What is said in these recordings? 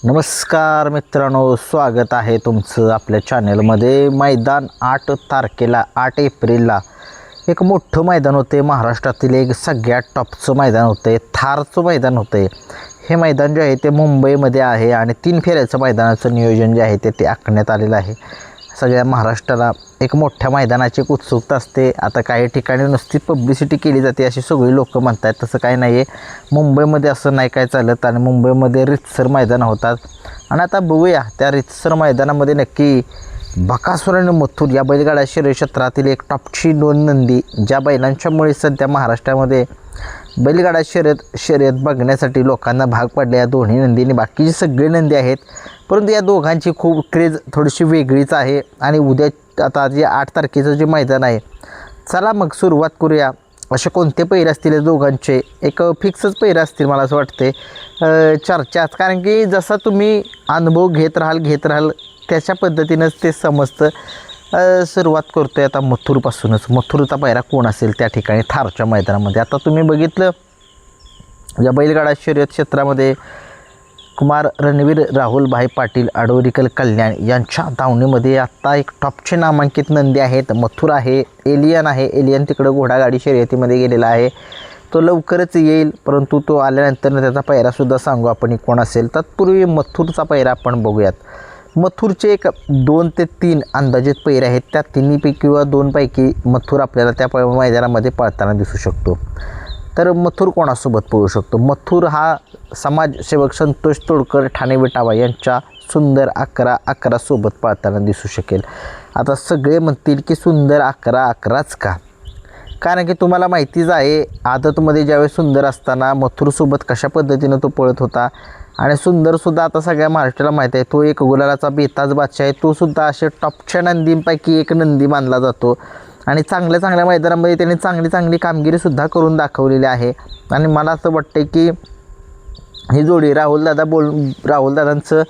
नमस्कार मित्रांनो, स्वागत आहे तुमचं आपल्या चॅनलमध्ये. मैदान 8 तारखेला 8 एप्रिलला एक मोठं मैदान होते. महाराष्ट्रातील एक सगळ्यात टॉपचं मैदान होते, थारचं मैदान होते. हे मैदान जे आहे ते मुंबईमध्ये आहे आणि 3 फेऱ्याचं मैदानाचं नियोजन जे आहे ते आखण्यात आलेलं आहे. सगळ्या महाराष्ट्राला एक मोठ्या मैदानाची एक उत्सुकता असते. आता काही ठिकाणी नुसती पब्लिसिटी केली जाते अशी सगळी लोक म्हणतात, तसं काही नाही आहे. मुंबईमध्ये असं नाही काय चालत आणि मुंबईमध्ये रितसर मैदानं होतात. आणि आता बघूया त्या रितसर मैदानामध्ये नक्की बकासूर आणि मथुर या बैलगाडा शर्यत क्षेत्रातील एक टॉपची 2 नंदी, ज्या बैलांच्यामुळे सध्या महाराष्ट्रामध्ये बैलगाडा शर्यत बघण्यासाठी लोकांना भाग पडले. या दोन्ही नंदींनी बाकीचे सगळे नंदी आहेत, परंतु या दोघांची खूप क्रेज थोडीशी वेगळीच आहे. आणि उद्या आता जे 8 तारखेचं जे मैदान आहे, चला मग सुरुवात करूया. असे कोणते पैरे असतील या दोघांचे? एक फिक्सच पैरे असतील मला असं वाटते चर्चाच, कारण की जसा तुम्ही अनुभव घेत राहाल त्याच्या पद्धतीनंच ते समजतं. सुरुवात करतो आहे आता मथुरपासूनच. मथुरचा पैरा कोण असेल त्या ठिकाणी थारच्या मैदानामध्ये? आता तुम्ही बघितलं या बैलगाडा शर्यत क्षेत्रामध्ये कुमार रणवीर राहुलभाई पाटील आडवरीकल कल्याण यांच्या धावणीमध्ये आत्ता एक टॉपचे नामांकित नंदी आहेत. मथुर आहे, एलियन आहे. एलियन तिकडं घोडागाडी शर्यतीमध्ये गेलेला आहे, तो लवकरच येईल, परंतु तो आल्यानंतर त्याचा पैरासुद्धा सांगू आपण कोण असेल. तत्पूर्वी मथुरचा पैरा आपण बघूयात. मथुरचे एक 2 ते 3 अंदाजित पैरे आहेत. त्या तिन्हीपैकी किंवा 2 पैकी मथुर आपल्याला त्या मैदानामध्ये पळताना दिसू शकतो. तर मथुर कोणासोबत पळू शकतो? मथुर हा समाजसेवक संतोष तोडकर ठाणे विटावा यांच्या सुंदर 11-11 सोबत पळताना दिसू शकेल. आता सगळे म्हणतील की सुंदर 11-11च का? कारण की तुम्हाला माहितीच आहे आदतमध्ये ज्यावेळेस सुंदर असताना मथुरसोबत कशा पद्धतीनं तो पळत होता. आणि सुंदरसुद्धा आता सगळ्या महाराष्ट्राला माहीत आहे, तो एक गुलालाचा बेताज बादशाह आहे. तो सुद्धा असे टॉपच्या नंदींपैकी एक नंदी मानला जातो आणि चांगल्या मैदानामध्ये त्याने चांगली कामगिरीसुद्धा करून दाखवलेली आहे. आणि मला असं वाटतं की ही जोडी राहुलदादांचं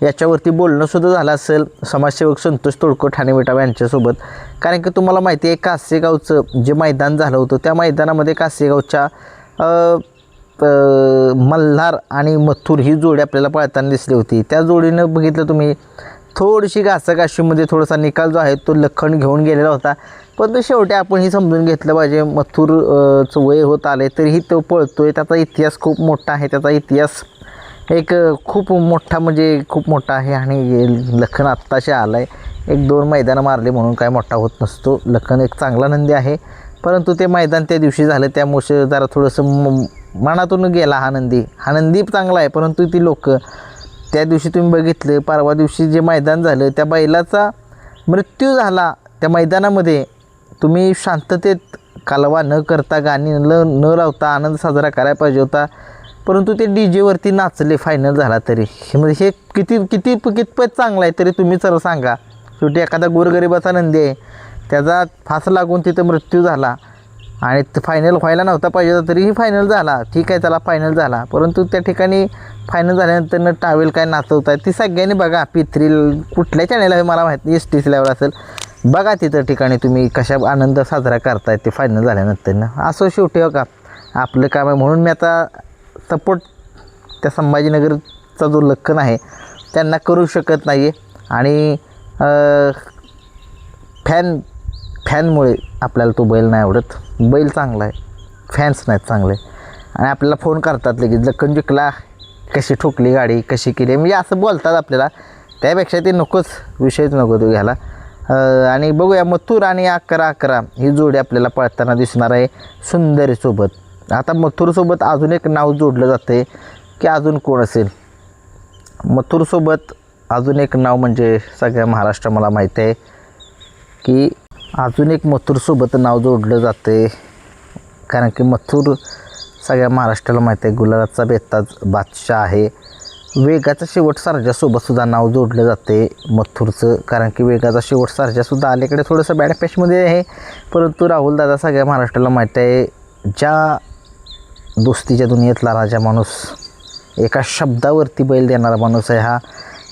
याच्यावरती बोलणंसुद्धा झालं असेल समाजसेवक संतोष तोडकर ठाणे विटावा यांच्यासोबत. कारण की तुम्हाला माहिती आहे कासेगावचं जे मैदान झालं होतं त्या मैदानामध्ये कासेगावच्या मल्हार आणि मथुर ही जोडी आपल्याला पळताना दिसली होती. त्या जोडीनं बघितलं तुम्ही थोडीशी घासाघाशीमध्ये थोडासा निकाल जो आहे तो लखन घेऊन गेलेला होता. पण शेवटी आपण ही समजून घेतलं पाहिजे, मथुरचं वय होत आले तरीही तो पळतोय. त्याचा इतिहास खूप मोठा आहे, त्याचा इतिहास एक खूप मोठा आहे. आणि लखन आत्ताशी आला आहे, 1-2 मैदानं मारले म्हणून काय मोठा होत नसतो. लखन एक चांगला नंदी आहे, परंतु ते मैदान त्या दिवशी झालं त्यामुळे जरा थोडंसं मनातून गेला. हा नंदी चांगला आहे, परंतु ती लोक त्या दिवशी तुम्ही बघितलं, परवा दिवशी जे मैदान झालं त्या बैलाचा मृत्यू झाला. त्या मैदानामध्ये तुम्ही शांततेत कालवा न करता गाणी न लावता आनंद साजरा करायला पाहिजे होता, परंतु ते DJवरती नाचले फायनल झाला. तरी हे कितपत चांगलं आहे तरी तुम्ही सर सांगा. शेवटी एखादा गोरगरिबाचा नंदी आहे, त्याचा फास लागून तिथं मृत्यू झाला आणि फायनल व्हायला नव्हता पाहिजे तरीही फायनल झाला. ठीक आहे, त्याला फायनल झाला, परंतु त्या ठिकाणी फायनल झाल्यानंतर टावेल काय नाचवत आहे ती सगळ्यांनी बघा. P3 कुठल्या चॅनेल आहे मला माहीत नाही, STC लेवल असेल बघा. तिथं ठिकाणी तुम्ही कशा आनंद साजरा करताय ते फायनल झाल्यानंतर असं. शेवटी हो का आपलं काम आहे, म्हणून मी आता सपोर्ट त्या संभाजीनगरचा जो लखन आहे त्यांना करू शकत नाही आहे. आणि फॅनमुळे आपल्याला तो बैल नाही आवडत. बैल चांगला आहे, फॅन्स नाहीत चांगले. आणि आपल्याला फोन करतात लगेच, लखन जिंकला, कशी ठोकली गाडी, कशी केली, म्हणजे असं बोलतात आपल्याला. त्यापेक्षा ते नकोच, विषयच नको तो घ्यायला. आणि बघूया मथुर आणि 11-11 ही जोडी आपल्याला पळताना दिसणार आहे सुंदरीसोबत. आता मथुरसोबत अजून एक नाव जोडलं जाते की अजून कोण असेल? मथुरसोबत अजून एक नाव म्हणजे सगळ्या महाराष्ट्र मला माहीत आहे की अजून एक मथुरसोबत नाव जोडलं जाते. कारण की मथुर सगळ्या महाराष्ट्राला माहीत आहे गुलालाचा बेताज बादशाह आहे. वेगाचा शेवट सर्जासोबतसुद्धा नाव जोडलं जाते मथुरचं. कारण की वेगाचा शेवट सर्जासुद्धा अलीकडे थोडंसं बॅड पॅचमध्ये आहे, परंतु राहुलदादा सगळ्या महाराष्ट्राला माहीत आहे ज्या दोस्तीच्या दुनियेतला राजा माणूस, एका शब्दावरती बैल देणारा माणूस आहे हा.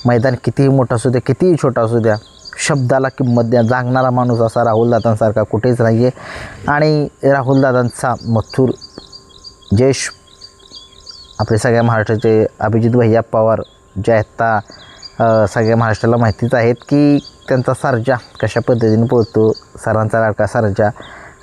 मैदान कितीही मोठा असू द्या, कितीही छोटा असू द्या, शब्दाला किंमत द्या जागणारा माणूस असा राहुलदादांसारखा कुठेच नाही आहे. आणि राहुलदादांचा मथुर जयेश आपले सगळ्या महाराष्ट्राचे अभिजित भैया पवार जे आता सगळ्या महाराष्ट्राला माहितीच आहेत की त्यांचा सर्जा कशा पद्धतीने पळतो, सरांचा लाडका सर्जा.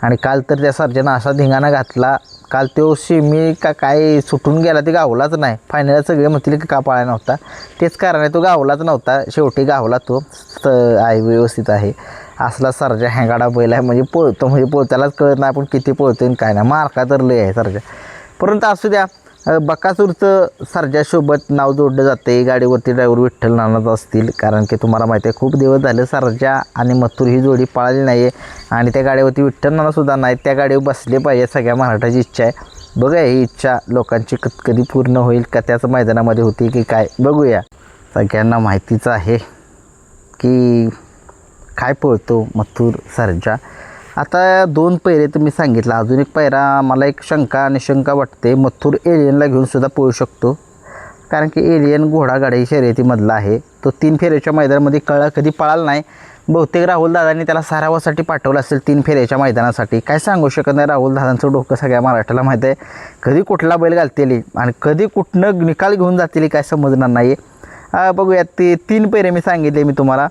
आणि काल तर त्या सर्जानं असा धिंगाणा घातला, काल तो सेमी का काय सुटून गेला, ते गावलाच नाही. फायनलला सगळे म्हणतील की का पाळला नव्हता, तेच कारण आहे, तो गावलाच नव्हता. शेवटी गावला तो आहे, व्यवस्थित आहे. असला सर्जा हँगाडा बैल आहे, म्हणजे पळतो म्हणजे त्यालाच कळत नाही आपण किती पळतो आणि काय नाही. मार्का तर लय आहे सर्जा. परंतु असू द्या, बकासूरचं सर्जासोबत नाव जोडलं जाते. गाडीवरती ड्रायव्हर विठ्ठल नानाच असतील, कारण की तुम्हाला माहिती आहे खूप दिवस झाले सर्जा आणि मथुर ही जोडी पळाली नाही आहे. आणि त्या गाडीवरती विठ्ठल नानासुद्धा नाही, त्या गाडीवर बसले पाहिजे, सगळ्या महाराष्ट्राची इच्छा आहे. बघूया ही इच्छा लोकांची कधी पूर्ण होईल का, त्याच मैदानामध्ये होती की काय, बघूया. सगळ्यांना माहितीच आहे की काय पळतो मथुर सर्जा. आता 2 पैरे तर मी सांगितलं, अजून एक पैरा मला एक शंका निशंका वाटते. मथुर एलियनला घेऊन सुद्धा पळू शकतो, कारण की एलियन घोडागाडी शर्यतीमधला आहे. तो 3 फेऱ्याच्या मैदानामध्ये कधी पळाला नाही. बहुतेक राहुल दादांनी त्याला सरावासाठी पाठवलं असेल 3 फेऱ्याच्या मैदानासाठी. काय सांगू शकत नाही, राहुल दादांचं डोकं सगळ्या महाराष्ट्राला माहीत आहे. कधी कुठला बैल घालतील आणि कधी कुठनं निकाल घेऊन जातील काय समजणार नाही. बघूयात, ते 3 पैरे मी सांगितले मी तुम्हाला.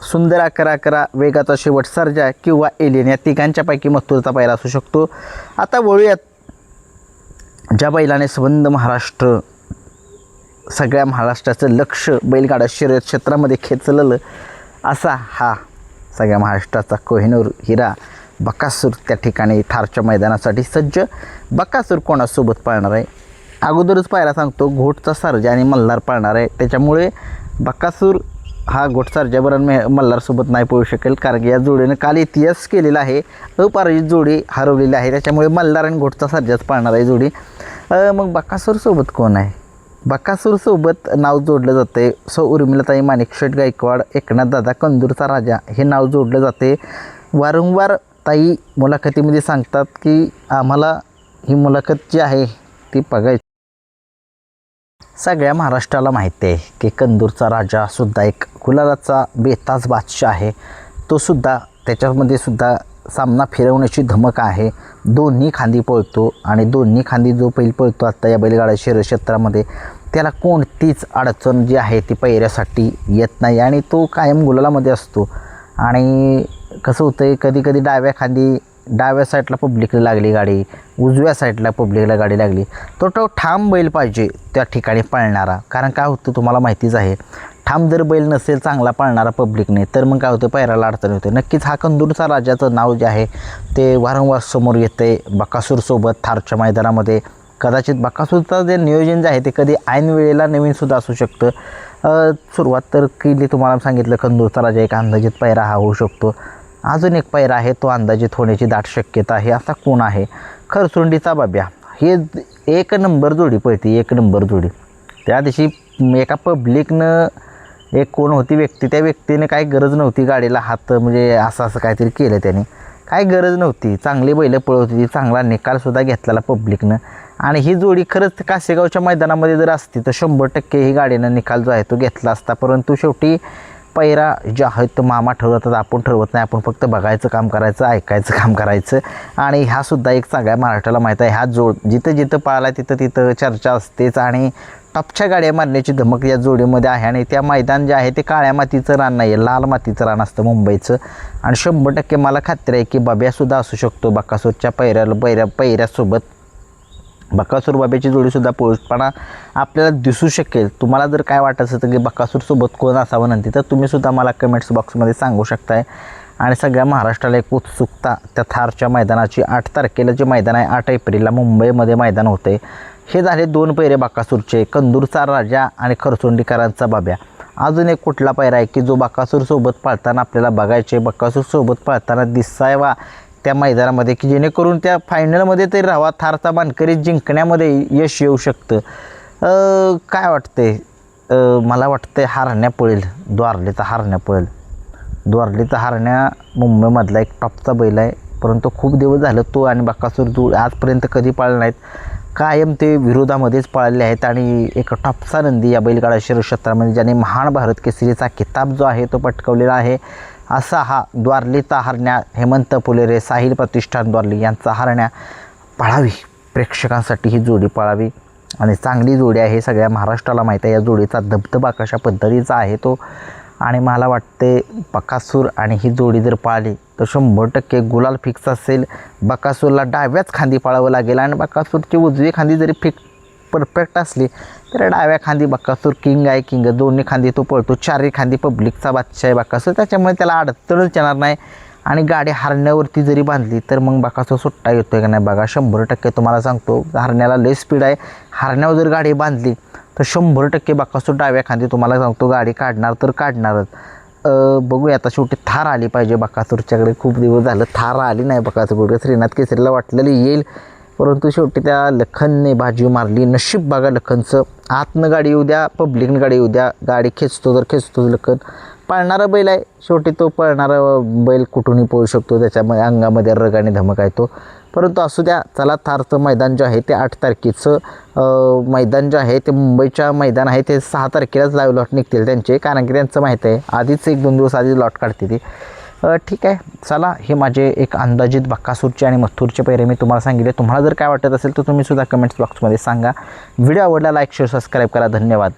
सुंदर 11-11, वेगाचा शेवट सर्जा किंवा एलियन, या तिघांच्यापैकी मथुरचा पैरा असू शकतो. आता वळूयात ज्या बैलाने संबंध महाराष्ट्र, सगळ्या महाराष्ट्राचं लक्ष बैलगाडा शर्यत क्षेत्रामध्ये खेचलेलं असा हा सगळ्या महाराष्ट्राचा कोहिनूर हिरा बकासूर त्या ठिकाणी थारच्या मैदानासाठी सज्ज. बकासूर कोणासोबत पाळणार आहे अगोदरच पायरा सांगतो, घोटचा सर्जा आणि मल्हार पाळणार आहे. त्याच्यामुळे बकासूर हा घोट सर्जाबरोबर मल्हारसोबत नाही पळू शकेल, कारण की या जोडीनं काल इतिहास केलेला आहे, अपराजित जोडी हरवलेली आहे. त्याच्यामुळे मल्हार आणि घोटचा सर्जाच पाळणार आहे जोडी. मग बकासूरसोबत कोण आहे? बकासूरसोबत नाव जोडलं जाते उर्मिलाताई माणिकशेठ गायकवाड, एकनाथ दादा कंदूरचा राजा हे नाव जोडलं जाते. वारंवार ताई मुलाखतीमध्ये सांगतात की आम्हाला ही मुलाखत जी आहे ती बघायची. सगळ्या महाराष्ट्राला माहिती आहे की कंदूरचा राजासुद्धा एक गुलालाचा बेताज बादशाह आहे. तो सुद्धा त्याच्यामध्ये सुद्धा सामना फिरवण्याची धमक आहे. दोन्ही खांदी पळतो आणि दोन्ही खांदी जो बैल पळतो आता या बैलगाडा शर्यत क्षेत्रामध्ये, त्याला कोणतीच अडचण जी आहे ती पैऱ्यासाठी येत नाही आणि तो कायम गुलालामध्ये असतो. आणि कसं होतं आहे, कधी कधी डाव्या साईडला पब्लिकला लागली गाडी, उजव्या साईडला पब्लिकला गाडी लागली, तो ठाम बैल पाहिजे त्या ठिकाणी पळणारा. कारण काय होतं तुम्हाला माहितीच आहे, ठाम जर बैल नसेल चांगला पळणारा पब्लिकने, तर मग काय होतं, पैराला अडचण होते. नक्कीच हा कंदूरचा राजाचं नाव जे आहे ते वारंवार समोर येते बकासूरसोबत थारच्या मैदानामध्ये. कदाचित बकासूरचं जे नियोजन जे आहे ते कधी ऐन वेळेला नवीनसुद्धा असू शकतं. सुरुवात तर केली, तुम्हाला सांगितलं कंदूरचा राजा एक अंदाजित पैरा हा होऊ शकतो. अजून एक पैरा आहे तो अंदाजित होण्याची दाट शक्यता आहे. असा कोण आहे? खरसुंडीचा बाब्या. हे 1 नंबर जोडी पळते, 1 नंबर जोडी. त्या दिवशी एका पब्लिकनं एक कोण होती व्यक्ती, त्या व्यक्तीने काही गरज नव्हती गाडीला हात म्हणजे असं काहीतरी केलं त्याने, काय गरज नव्हती. चांगली बैलं पळत होती, चांगला निकालसुद्धा घेतलेला पब्लिकनं. आणि ही जोडी खरंच कासेगावच्या मैदानामध्ये जर असती तर 100% ही गाडीनं निकाल जो आहे तो घेतला असता. परंतु शेवटी पैरा जे आहेत तो मामा ठरवतात, आपण ठरवत नाही. आपण फक्त बघायचं काम करायचं, ऐकायचं काम करायचं. आणि ह्यासुद्धा एक सगळ्या महाराष्ट्राला माहीत आहे, हा जोड जिथं जिथं पळाला तिथं चर्चा असतेच आणि टॉपच्या गाड्या मारण्याची धमक या जोडीमध्ये आहे. आणि त्या मैदान जे आहे ते काळ्या मातीचं रान नाही आहे, लाल मातीचं रान असतं मुंबईचं. आणि 100% मला खात्री आहे की बाब्यासुद्धा असू शकतो बकासूरच्या पैऱ्यासोबत. बकासूर बाब्याची जोडीसुद्धा पोहोचपणा आपल्याला दिसू शकेल. तुम्हाला जर काय वाटत असेल की बकासूरसोबत कोण असावं नंतर, तर तुम्हीसुद्धा मला कमेंट्स बॉक्समध्ये सांगू शकताय. आणि सगळ्या महाराष्ट्राला एक उत्सुकता त्या थारच्या मैदानाची. 8 तारखेला जे मैदान आहे 8 एप्रिलला मुंबईमध्ये मैदान होते. हे झाले 2 पैरे बकासूरचे, कंदूरचा राजा आणि खरसुंडीकरांचा बाब्या. अजून एक कुठला पैरा आहे की जो बकासूरसोबत पळताना आपल्याला बघायचे, बकासूरसोबत पळताना दिसावा त्या मैदानामध्ये, की जेणेकरून त्या फायनलमध्ये तरी राहावा, थारचा मानकरी जिंकण्यामध्ये यश येऊ शकतं. काय वाटते? मला वाटतं हारण्या पळेल, द्वारलेचा हारण्या पळेल. द्वारलेचा हारण्या मुंबईमधला एक टॉपचा बैल आहे, परंतु खूप दिवस झालं तो आणि बकासूर जोड आजपर्यंत कधी पाळले नाहीत. कायम ते विरोधामध्येच पाळले आहेत. आणि एक टॉपचा नंदी या बैलगाडा शर्यत क्षेत्रामध्ये ज्याने महान भारत केसरीचा किताब जो आहे तो पटकावलेला आहे, असा हा द्वारलीचा हरण्या. हेमंत पुलेरे, साहिल प्रतिष्ठान द्वारली यांचा हरण्या पळावी, प्रेक्षकांसाठी ही जोडी पळावी. आणि चांगली जोडी आहे, हे सगळ्या महाराष्ट्राला माहीत आहे. या जोडीचा दबदबा कशा पद्धतीचा आहे तो, आणि मला वाटते बकासूर आणि ही जोडी जर पाळली तर 100% गुलाल फिक्स असेल. बकासूरला डाव्याच खांदी पाळावं लागेल, आणि बकासूरची उजवी खांदी जरी परफेक्ट असली तर डाव्या खांदी बकासूर किंग आहे. किंग दोन्ही खांदी तो पळतो, चारही खांदी पब्लिकचा बादशाह आहे बकासूर, त्याच्यामुळे त्याला अडचणच येणार नाही. आणि गाडी हरण्यावरती जरी बांधली तर मग बकासूर सुट्टा येतो आहे का नाही बघा. 100% तुम्हाला सांगतो, हरण्याला लय स्पीड आहे. हरण्यावर जर गाडी बांधली तर 100% बकासूर डाव्या खांदी तुम्हाला सांगतो गाडी काढणार तर काढणारच. बघूया आता, शेवटी थार आली पाहिजे बकासूरच्याकडे. खूप दिवस झालं थार आली नाही बकासूरकडे. श्रीनाथ केसरीला वाटलेलं येईल, परंतु शेवटी त्या लखनने बाजी मारली. नशीब बघा लखनचं, आतनं गाडी येऊ द्या, पब्लिकनं गाडी येऊ द्या, गाडी खेचतो तर खेचतोच लखन. पळणारा बैल आहे शेवटी, तो पळणारा बैल कुठूनही पळू शकतो, त्याच्यामुळे अंगामध्ये रग आणि धमक आहे तो. परंतु असू द्या, चला. थारचं मैदान जे आहे ते 8 तारखेचं मैदान जे आहे ते मुंबईच्या मैदान आहे ते 6 तारखेलाच लाईव्ह लॉट निघतील त्यांचे, कारण की त्यांचं माहीत आहे आधीच 1-2 दिवस आधीच लॉट काढते ती. ठीक आहे, चला. हे माझे एक अंदाजित बकासूरचे आणि मथुरचे पैरे मी तुम्हाला सांगितले. तुम्हाला जर काय वाटत असेल तर तुम्ही सुद्धा कमेंट्स बॉक्समध्ये सांगा. व्हिडिओ आवडला लाईक शेअर सबस्क्राईब करा. धन्यवाद.